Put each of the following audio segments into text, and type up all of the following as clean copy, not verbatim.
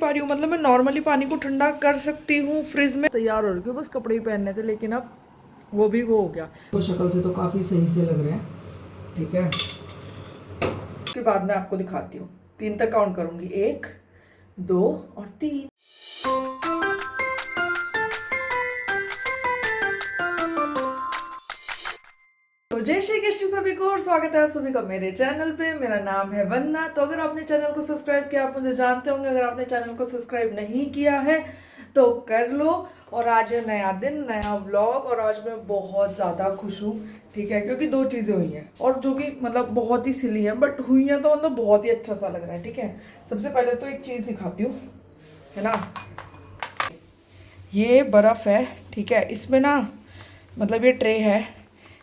पा रही हूँ, मतलब मैं नॉर्मली पानी को ठंडा कर सकती हूँ फ्रिज में। तैयार हो रही हूँ, बस कपड़े ही पहनने थे, लेकिन अब वो भी वो हो गया। तो शक्ल से तो काफ़ी सही से लग रहे हैं, ठीक है। उसके बाद मैं आपको दिखाती हूँ, 3 तक काउंट करूँगी, 1 2 और 3। तो जय श्री कृष्ण सभी को, और स्वागत है आप सभी का मेरे चैनल पे। मेरा नाम है वंदना। तो अगर आपने चैनल को सब्सक्राइब किया, आप मुझे जानते होंगे। अगर आपने चैनल को सब्सक्राइब नहीं किया है तो कर लो। और आज है नया दिन, नया व्लॉग, और आज मैं बहुत ज़्यादा खुश हूँ, ठीक है, क्योंकि 2 चीज़ें हुई हैं, और जो कि मतलब बहुत ही सिली है, बट हुई हैं तो मतलब बहुत ही अच्छा सा लग रहा है, ठीक है। सबसे पहले तो एक चीज़ दिखाती हूँ, है ना, ये बर्फ़ है, ठीक है। इसमें ना मतलब ये ट्रे है,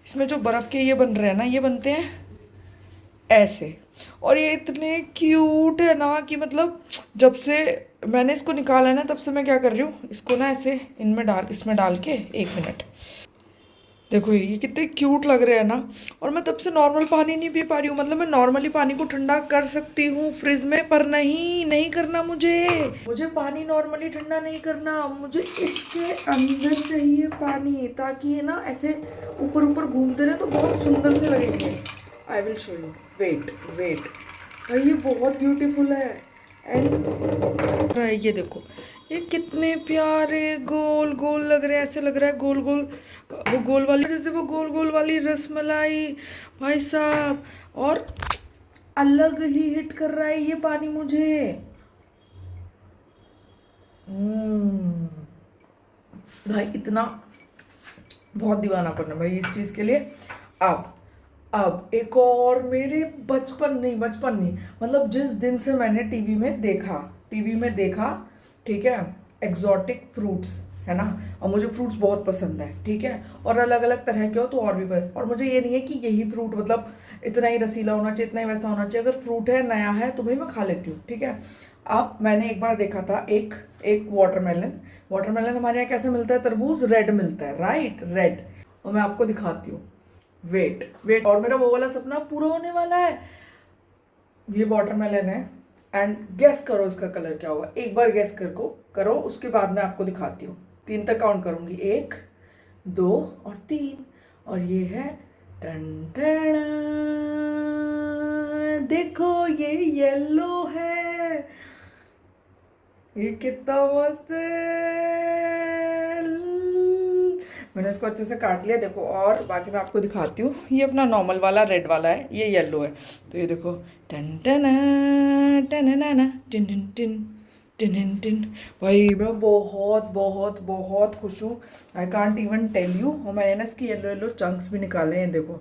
इसमें जो बर्फ़ के ये बन रहे हैं ना, ये बनते हैं ऐसे, और ये इतने क्यूट है ना कि मतलब जब से मैंने इसको निकाला है ना, तब से मैं क्या कर रही हूँ, इसको ना ऐसे इसमें डाल के 1 मिनट, देखो ये कितने क्यूट लग रहे हैं ना। और मैं तब से नॉर्मल पानी नहीं पी पा रही हूँ, मतलब मैं नॉर्मली पानी को ठंडा कर सकती हूँ फ्रिज में, पर नहीं करना मुझे पानी नॉर्मली ठंडा नहीं करना, मुझे इसके अंदर चाहिए पानी, ताकि ये ना ऐसे ऊपर ऊपर घूमते रहे तो बहुत सुंदर से लगेंगे। I will show you, wait भाई, ये बहुत ब्यूटीफुल है। एंड ये देखो, ये कितने प्यारे गोल गोल लग रहे हैं, ऐसे लग रहा है गोल गोल, वो गोल वाली, जैसे वो गोल गोल वाली रसमलाई, भाई साहब। और अलग ही हिट कर रहा है ये पानी मुझे। भाई इतना बहुत दीवानापन है भाई इस चीज़ के लिए। अब एक और मेरे बचपन नहीं, मतलब जिस दिन से मैंने टीवी में देखा, ठीक है, एग्जॉटिक फ्रूट्स, है ना, और मुझे फ्रूट्स बहुत पसंद है, ठीक है, और अलग अलग तरह के हो तो और भी पसंद। और मुझे ये नहीं है कि यही फ्रूट मतलब इतना ही रसीला होना चाहिए, इतना ही वैसा होना चाहिए। अगर फ्रूट है, नया है, तो भाई मैं खा लेती हूँ, ठीक है। अब मैंने एक बार देखा था एक वाटरमेलन हमारे यहाँ कैसे मिलता है, तरबूज रेड मिलता है, राइट, रेड। और मैं आपको दिखाती हूँ, वेट, और मेरा वो वाला सपना पूरा होने वाला है। ये वाटरमेलन है, एंड गेस करो इसका कलर क्या होगा, एक बार गेस करो, उसके बाद मैं आपको दिखाती हूँ। 3 तक काउंट करूंगी, 1 2 और 3। और ये है टन टन, देखो ये येलो है, ये कितना मस्त है। मैंने इसको अच्छे से काट लिया, देखो। और बाकी मैं आपको दिखाती हूँ, ये अपना नॉर्मल वाला रेड वाला है, ये येलो है। तो ये देखो, टन टन टन टिन टिन टिन टिन टिन। भाई मैं बहुत बहुत बहुत खुश हूँ, I can't even tell you. और मैंने ना इसके येलो येलो चंक्स भी निकाले हैं, देखो,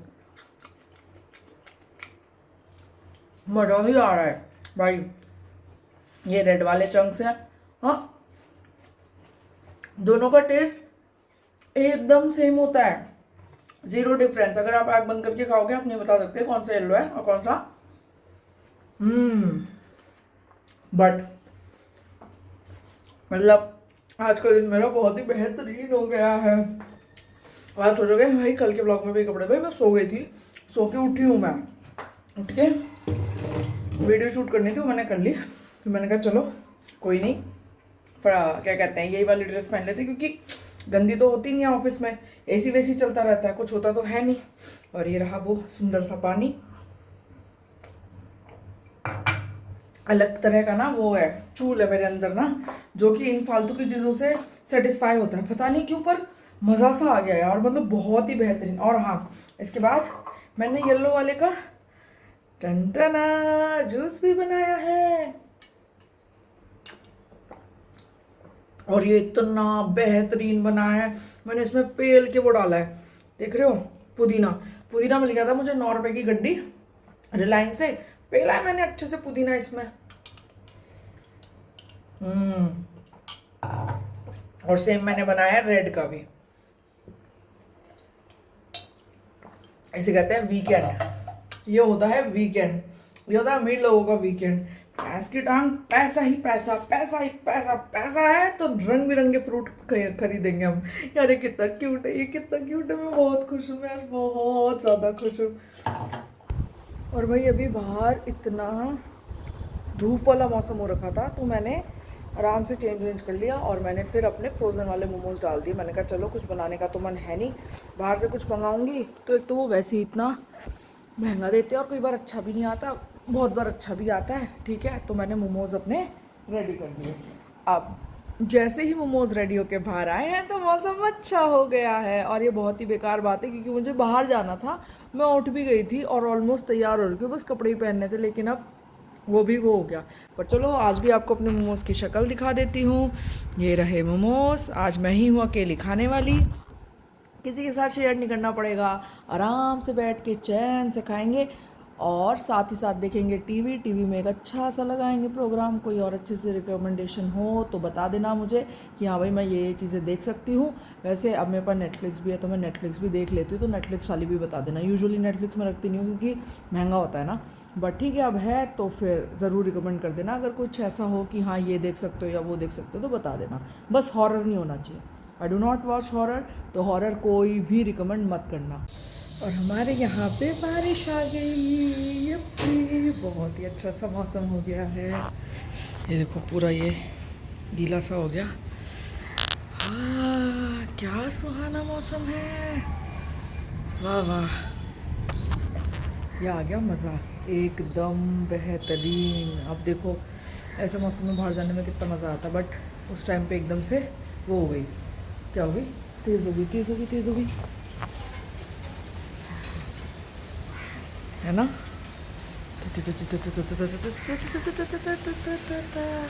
मज़ा ही आ रहा है भाई। ये रेड वाले चंक्स हैं, हाँ, दोनों का टेस्ट एकदम सेम होता है, जीरो डिफरेंस। अगर आप आँख बंद करके खाओगे, आप नहीं बता सकते कौन सा येलो है और कौन सा। बट मतलब आज का दिन मेरा बहुत ही बेहतरीन हो गया है। आज सोचोगे भाई कल के ब्लॉग में भी कपड़े, भाई मैं सो गई थी, सो के उठी हूँ मैं, उठ के वीडियो शूट करनी थी, मैंने कर ली। फिर मैंने कहा चलो कोई नहीं, क्या कहते हैं, यही वाली ड्रेस पहन लेते, क्योंकि गंदी तो होती नहीं है, ऑफिस में एसी वेसी चलता रहता है, कुछ होता तो है नहीं। और ये रहा वो सुंदर सा पानी, अलग तरह का ना, वो है चूल है मेरे अंदर ना, जो कि इन फालतू की चीज़ों से सेटिस्फाई होता है, पता नहीं क्यों, पर मज़ा सा आ गया यार, मतलब बहुत ही बेहतरीन। और हाँ, इसके बाद मैंने येलो वाले का टनटना जूस भी बनाया है, और ये इतना बेहतरीन बना है। मैंने इसमें पेल के वो डाला है, देख रहे हो, पुदीना मिल गया था मुझे 9 रुपए की गड्डी रिलायंस से, पेला है मैंने अच्छे से पुदीना इसमें। और सेम मैंने बनाया है रेड का भी, इसे कहते हैं वीकेंड। ये होता है वीकेंड, ये होता है अमीर लोगों का वीकेंड। भैंस की टांग, पैसा ही पैसा, पैसा ही पैसा, पैसा है तो रंग बिरंगे फ्रूट खरीदेंगे हम। यार ये कितना क्यूट है, ये कितना क्यूट है, मैं बहुत खुश हूँ, मैं आज बहुत ज़्यादा खुश हूँ। और भाई अभी बाहर इतना धूप वाला मौसम हो रखा था, तो मैंने आराम से चेंज वेंज कर लिया और मैंने फिर अपने फ्रोज़न वाले मोमोज़ डाल दिए। मैंने कहा चलो कुछ बनाने का तो मन है नहीं, बाहर से कुछ मंगाऊंगी तो एक तो वो वैसे ही इतना महंगा देते हैं और कई बार अच्छा भी नहीं आता, बहुत बार अच्छा भी आता है। ठीक है, तो मैंने मोमोज़ अपने रेडी कर दिए। अब जैसे ही मोमोज़ रेडी होके बाहर आए हैं तो मौसम अच्छा हो गया है। और ये बहुत ही बेकार बात है क्योंकि मुझे बाहर जाना था, मैं उठ भी गई थी और ऑलमोस्ट तैयार हो रही थी, बस कपड़े ही पहनने थे, लेकिन अब वो भी वो हो गया। पर चलो आज भी आपको अपने मोमोज़ की शक्ल दिखा देती हूँ। ये रहे मोमोज़, आज मैं ही हूँ अकेली खाने वाली, किसी के साथ शेयर नहीं करना पड़ेगा, आराम से बैठ के चैन से खाएंगे और साथ ही साथ देखेंगे टीवी में एक अच्छा सा लगाएंगे प्रोग्राम। कोई और अच्छे से रिकमेंडेशन हो तो बता देना मुझे कि हाँ भाई मैं ये चीज़ें देख सकती हूँ। वैसे अब मेरे पास नेटफ्लिक्स भी है तो मैं नेटफ्लिक्स भी देख लेती हूँ, तो नेटफ्लिक्स वाली भी बता देना। यूजुअली नेटफ्लिक्स में रखती नहीं हूँ क्योंकि महंगा होता है ना, बट ठीक है अब है तो फिर ज़रूर रिकमेंड कर देना। अगर कुछ ऐसा हो कि हाँ ये देख सकते हो या वो देख सकते हो तो बता देना, बस हॉरर नहीं होना चाहिए। I do not watch horror, तो हॉरर कोई भी रिकमेंड मत करना। और हमारे यहाँ पे बारिश आ गई, यप्पी, बहुत ही अच्छा सा मौसम हो गया है। ये देखो पूरा ये गीला सा हो गया। हाँ क्या सुहाना मौसम है, वाह वाह, ये आ गया मज़ा, एकदम बेहतरीन। अब देखो ऐसे मौसम में बाहर जाने में कितना मज़ा आता, बट उस टाइम पे एकदम से वो हो गई, क्या हो गई, तेज़ हो गई, तेज़ हो गई, तेज़ हो गई, है ना।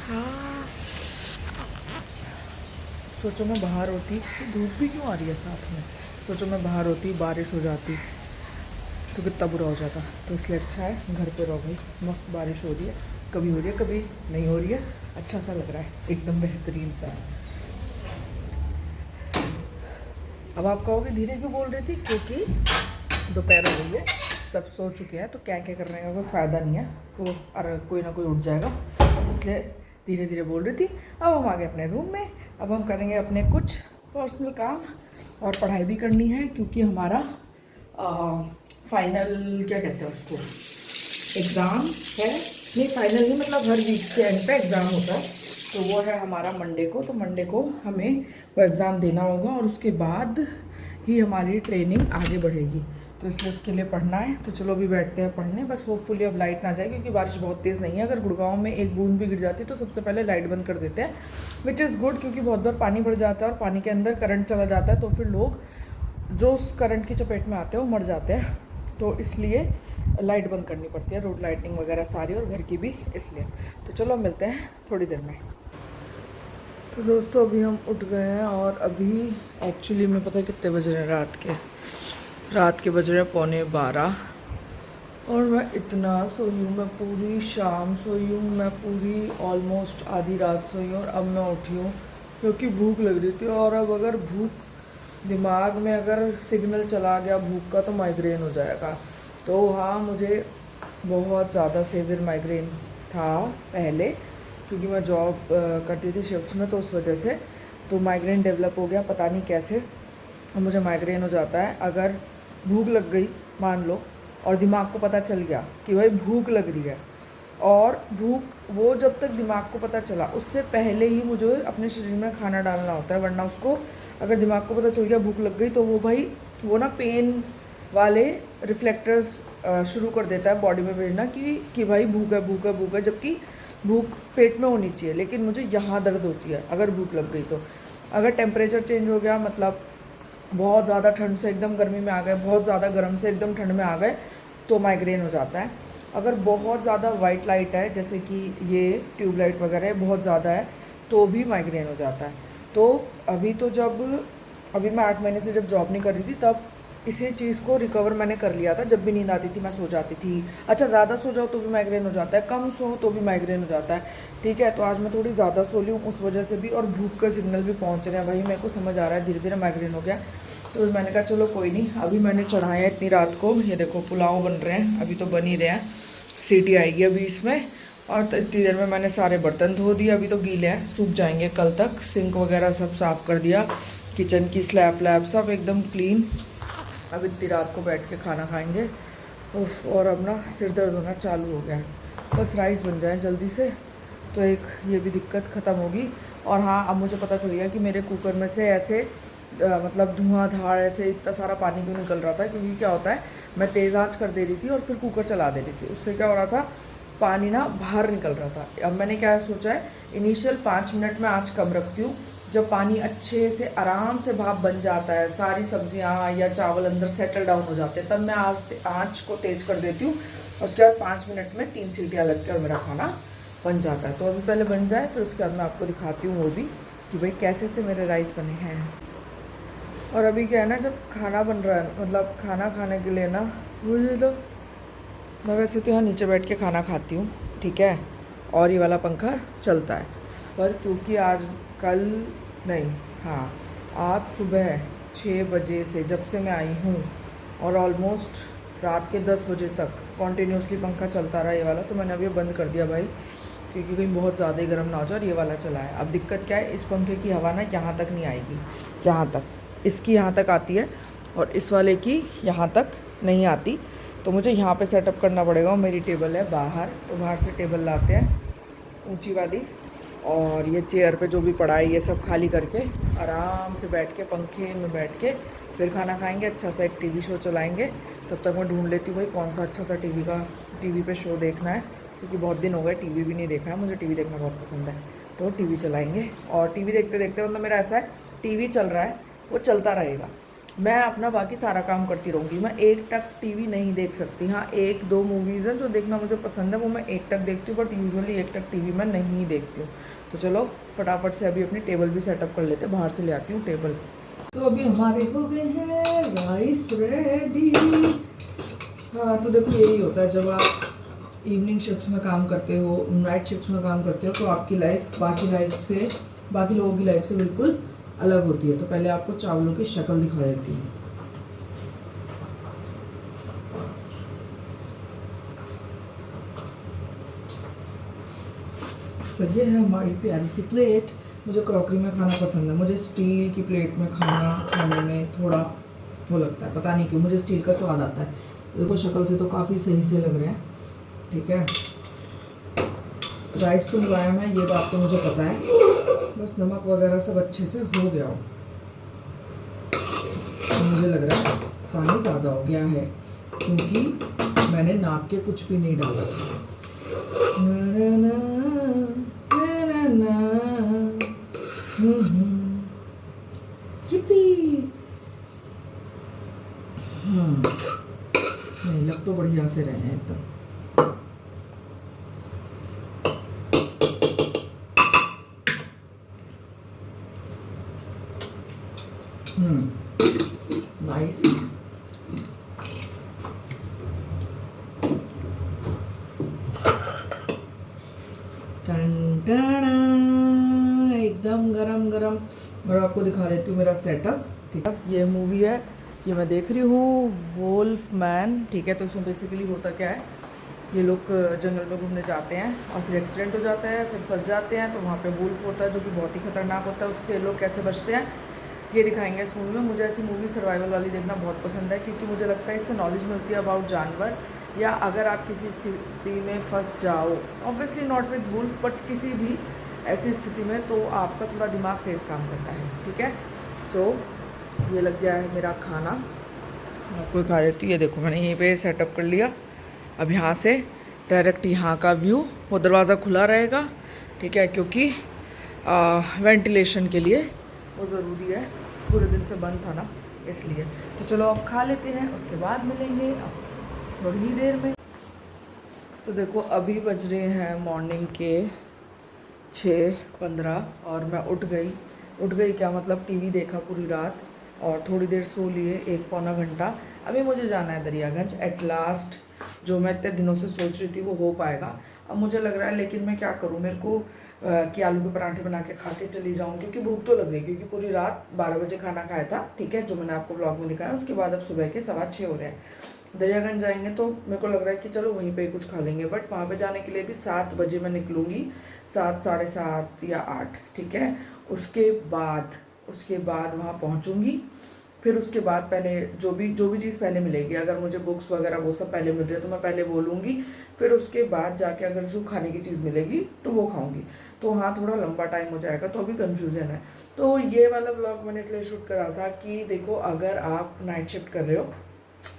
हाँ सोचो मैं बाहर होती, धूप भी क्यों आ रही है साथ में, सोचो मैं बाहर होती बारिश हो जाती तो कितना बुरा हो जाता। तो इसलिए अच्छा है घर पे रहो भाई, मस्त बारिश हो रही है, कभी हो रही है कभी नहीं हो रही है, अच्छा सा लग रहा है, एकदम बेहतरीन सा। अब आप कहोगे धीरे क्यों बोल रही थी, क्योंकि दोपहर हो गई है, सब सो चुके हैं, तो क्या क्या करने का कोई फ़ायदा नहीं है, वो अरे कोई ना कोई उठ जाएगा, इसलिए धीरे धीरे बोल रही थी। अब हम आ गए अपने रूम में, अब हम करेंगे अपने कुछ पर्सनल काम और पढ़ाई भी करनी है क्योंकि हमारा फाइनल क्या कहते हैं उसको, एग्ज़ाम है। नहीं फाइनल नहीं, मतलब हर वीक के एंड पे एग्ज़ाम होता है, तो वो है हमारा मंडे को, तो मंडे को हमें वो एग्ज़ाम देना होगा और उसके बाद ही हमारी ट्रेनिंग आगे बढ़ेगी, तो इसलिए उसके लिए पढ़ना है। तो चलो अभी बैठते हैं पढ़ने, बस होपफुली अब लाइट ना जाए क्योंकि बारिश बहुत तेज़ नहीं है। अगर गुड़गांव में एक बूंद भी गिर जाती है तो सबसे पहले लाइट बंद कर देते हैं, विच इज़ गुड, क्योंकि बहुत बार पानी भर जाता है और पानी के अंदर करंट चला जाता है, तो फिर लोग जो उस करंट की चपेट में आते हैं वो मर जाते हैं, तो इसलिए लाइट बंद करनी पड़ती है, रोड लाइटिंग वगैरह सारी, और घर की भी इसलिए। तो चलो मिलते हैं थोड़ी देर में। तो दोस्तों अभी हम उठ गए हैं और अभी एक्चुअली में पता है कितने बज रहे हैं, रात के बज रहे हैं 11:15, और मैं इतना सोई हूँ, मैं पूरी शाम सोई हूँ, मैं पूरी ऑलमोस्ट आधी रात सोई हूँ और अब मैं उठी हूँ क्योंकि भूख लग रही थी। और अब अगर भूख दिमाग में अगर सिग्नल चला गया भूख का तो माइग्रेन हो जाएगा। तो हाँ मुझे बहुत ज़्यादा सीवियर माइग्रेन था पहले, क्योंकि मैं जॉब करती थी शिफ्ट्स में, तो उस वजह से तो माइग्रेन डेवलप हो गया पता नहीं कैसे, और मुझे माइग्रेन हो जाता है अगर भूख लग गई मान लो और दिमाग को पता चल गया कि भाई भूख लग रही है, और भूख वो जब तक दिमाग को पता चला उससे पहले ही मुझे अपने शरीर में खाना डालना होता है, वरना उसको अगर दिमाग को पता चल गया भूख लग गई तो वो भाई वो ना पेन वाले रिफ्लेक्टर्स शुरू कर देता है बॉडी में भेजना कि भाई भूख है भूख है भूख है, जबकि भूख पेट में होनी चाहिए, लेकिन मुझे यहाँ दर्द होती है अगर भूख लग गई तो। अगर टेम्परेचर चेंज हो गया, मतलब बहुत ज़्यादा ठंड से एकदम गर्मी में आ गए, बहुत ज़्यादा गर्म से एकदम ठंड में आ गए, तो माइग्रेन हो जाता है। अगर बहुत ज़्यादा वाइट लाइट है जैसे कि ये ट्यूबलाइट वगैरह बहुत ज़्यादा है तो भी माइग्रेन हो जाता है। तो अभी मैं 8 महीने से जब जॉब नहीं कर रही थी तब इसी चीज़ को रिकवर मैंने कर लिया था। जब भी नींद आती थी मैं सो जाती थी, अच्छा ज़्यादा सो जाओ तो भी माइग्रेन हो जाता है, कम सो तो भी माइग्रेन हो जाता है, ठीक है। तो आज मैं थोड़ी ज़्यादा सो ली हूँ उस वजह से भी, और भूख का सिग्नल भी पहुँच रहे हैं भाई, मेरे को समझ आ रहा है धीरे धीरे माइग्रेन हो गया। तो मैंने कहा चलो कोई नहीं, अभी मैंने चढ़ाया इतनी रात को, ये देखो पुलाव बन रहे हैं, अभी तो बन ही रहे हैं, सीटी आएगी अभी इसमें, और इतनी देर में मैंने सारे बर्तन धो दिए, अभी तो गीले हैं सूख जाएंगे कल तक। सिंक वगैरह सब साफ़ कर दिया, किचन की स्लैब व्लैब सब एकदम क्लीन। अब इतनी रात को बैठ के खाना खाएंगे और अब ना सिर दर्द होना चालू हो गया है, बस राइस बन जाए जल्दी से तो एक ये भी दिक्कत ख़त्म होगी। और हाँ, अब मुझे पता चल गया कि मेरे कुकर में से ऐसे मतलब धुआंधार ऐसे इतना सारा पानी क्यों निकल रहा था, क्योंकि क्या होता है मैं तेज़ आंच कर दे रही थी और फिर कुकर चला दे रही थी, उससे क्या हो रहा था पानी ना बाहर निकल रहा था। अब मैंने क्या सोचा है, इनिशियल 5 मिनट में आँच कम रखती हूँ, जब पानी अच्छे से आराम से भाप बन जाता है, सारी सब्जियाँ या चावल अंदर सेटल डाउन हो जाते हैं, तब मैं आँच को तेज़ कर देती हूँ। उसके बाद 5 मिनट में 3 सीटियाँ लग के और मेरा खाना बन जाता है। तो अभी पहले बन जाए, फिर उसके बाद मैं आपको दिखाती हूँ वो भी कि भाई कैसे से मेरे राइस बने हैं। और अभी क्या है ना, जब खाना बन रहा है मतलब खाना खाने के लिए ना मुझे तो, मैं वैसे तो यहाँ नीचे बैठ के खाना खाती हूँ, ठीक है, और ये वाला पंखा चलता है, पर क्योंकि आज कल नहीं, हाँ आज सुबह 6 बजे से जब से मैं आई हूँ और ऑलमोस्ट रात के 10 बजे तक कॉन्टीन्यूसली पंखा चलता रहा ये वाला, तो मैंने अभी बंद कर दिया भाई, क्योंकि कहीं बहुत ज़्यादा ही गर्म ना हो जाए। और ये वाला चला है। अब दिक्कत क्या है, इस पंखे की हवा ना यहाँ तक नहीं आएगी, यहाँ तक, इसकी यहाँ तक आती है और इस वाले की यहाँ तक नहीं आती, तो मुझे यहाँ पे सेटअप करना पड़ेगा। और मेरी टेबल है बाहर, तो बाहर से टेबल लाते हैं ऊंची वाली, और ये चेयर पे जो भी पड़ा है ये सब खाली करके आराम से बैठ के पंखे में बैठ के फिर खाना खाएंगे, अच्छा सा एक टीवी शो चलाएंगे। तब तक मैं ढूंढ लेती हूँ भाई कौन सा अच्छा सा टीवी पे शो देखना है, क्योंकि बहुत दिन हो गए टीवी भी नहीं देखा है, मुझे टीवी देखना बहुत पसंद है। तो टीवी चलाएंगे और टीवी देखते देखते मतलब मेरा ऐसा है, टीवी चल रहा है वो चलता रहेगा, मैं अपना बाकी सारा काम करती रहूँगी। मैं एक टक टीवी नहीं देख सकती। हाँ, 1-2 मूवीज़ हैं जो देखना मुझे पसंद है, वो मैं एक टक देखती हूँ, बट यूजुअली एक टक टीवी मैं नहीं देखती हूँ। तो चलो फटाफट से अभी अपनी टेबल भी सेटअप कर लेते हैं, बाहर से ले आती हूँ टेबल। तो अभी हमारे हो गए हैं राइस रेडी। हाँ, तो देखो यही होता है जब आप इवनिंग शिफ्ट्स में काम करते हो, नाइट शिफ्ट्स में काम करते हो, तो आपकी लाइफ बाकी लोगों की लाइफ से बिल्कुल अलग होती है। तो पहले आपको चावलों की शक्ल दिखा देती हूँ। सही है हमारी प्यारी सी प्लेट। मुझे क्रॉकरी में खाना पसंद है, मुझे स्टील की प्लेट में खाना खाने में थोड़ा वो लगता है, पता नहीं क्यों मुझे स्टील का स्वाद आता है। देखो शक्ल से तो काफ़ी सही से लग रहे हैं, ठीक है। राइस तो मुलायम है, ये बात तो मुझे पता है, बस नमक वगैरह सब अच्छे से हो गया हो। तो मुझे लग रहा है पानी ज़्यादा हो गया है, क्योंकि मैंने नाप के कुछ भी नहीं डाला था। नहीं, लग तो बढ़िया से रहे हैं एकदम। नाइस। एकदम गरम गरम। और आपको दिखा देती हूँ मेरा सेटअप, ठीक है। ये मूवी है, ये मैं देख रही हूँ वुल्फ मैन, ठीक है। तो इसमें बेसिकली होता क्या है, ये लोग जंगल में घूमने जाते हैं और फिर एक्सीडेंट हो जाता है, फिर फंस जाते हैं, तो वहाँ पे वुल्फ होता है जो कि बहुत ही खतरनाक होता है, उससे लोग कैसे बचते हैं ये दिखाएंगे इस मूवी में। मुझे ऐसी मूवी सर्वाइवल वाली देखना बहुत पसंद है, क्योंकि मुझे लगता है इससे नॉलेज मिलती है अबाउट जानवर, या अगर आप किसी स्थिति में फंस जाओ, obviously not with wolf but किसी भी ऐसी स्थिति में, तो आपका थोड़ा दिमाग तेज़ काम करता है, ठीक है। सो ये लग गया है मेरा खाना, आपको खा देती हूँ। ये देखो मैंने यहीं पे सेटअप कर लिया। अब यहाँ से डायरेक्ट यहाँ का व्यू, वो दरवाज़ा खुला रहेगा, ठीक है, क्योंकि वेंटिलेशन के लिए वो ज़रूरी है, पूरे दिन से बंद था ना इसलिए। तो चलो अब खा लेते हैं, उसके बाद मिलेंगे अब थोड़ी ही देर में। तो देखो अभी बज रहे हैं मॉर्निंग के 6:15 और मैं उठ गई क्या मतलब टीवी देखा पूरी रात और थोड़ी देर सो लिए, 1-पौना घंटा। अभी मुझे जाना है दरियागंज, एट लास्ट जो मैं इतने दिनों से सोच रही थी वो हो पाएगा। अब मुझे लग रहा है, लेकिन मैं क्या करूँ, मेरे को कि आलू के पराठे बना के खा के चली जाऊँ, क्योंकि भूख तो लग रही, क्योंकि पूरी रात 12 बजे खाना खाया था, ठीक है, जो मैंने आपको ब्लॉग में दिखाया। उसके बाद अब सुबह के 6:15 हो रहे हैं। दरियागंज जाएंगे तो मेरे को लग रहा है कि चलो वहीं पे कुछ खा लेंगे, बट वहाँ पे जाने के लिए भी 7 बजे मैं निकलूँगी, 7, 7:30 या 8, ठीक है। उसके बाद वहाँ पहुँचूँगी, फिर उसके बाद पहले जो भी चीज़ पहले मिलेगी, अगर मुझे बुक्स वगैरह वो सब पहले मिल रही है तो मैं पहले वो लूँगी, फिर उसके बाद जाके अगर जो खाने की चीज़ मिलेगी तो वो खाऊंगी। तो हाँ, थोड़ा लंबा टाइम हो जाएगा, तो अभी कंफ्यूजन है। तो ये वाला ब्लॉग मैंने इसलिए शूट करा था कि देखो, अगर आप नाइट शिफ्ट कर रहे हो,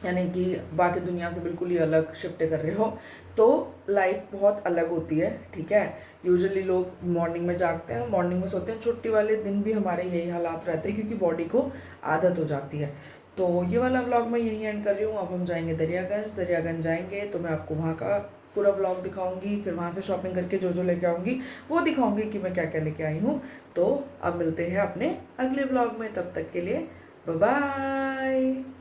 यानी कि बाकी दुनिया से बिल्कुल ही अलग शिफ्ट कर रहे हो, तो लाइफ बहुत अलग होती है, ठीक है। यूजुअली लोग मॉर्निंग में जागते हैं, मॉर्निंग में सोते हैं। छुट्टी वाले दिन भी हमारे यही हालात रहते हैं, क्योंकि बॉडी को आदत हो जाती है। तो ये वाला व्लॉग मैं यहीं एंड कर रही हूँ। अब हम जाएंगे दरियागंज। दरियागंज जाएंगे तो मैं आपको वहाँ का पूरा व्लॉग दिखाऊंगी, फिर वहाँ से शॉपिंग करके जो जो लेके आऊँगी वो दिखाऊंगी कि मैं क्या क्या लेके आई हूँ। तो अब मिलते हैं अपने अगले व्लॉग में, तब तक के लिए बाय बाय।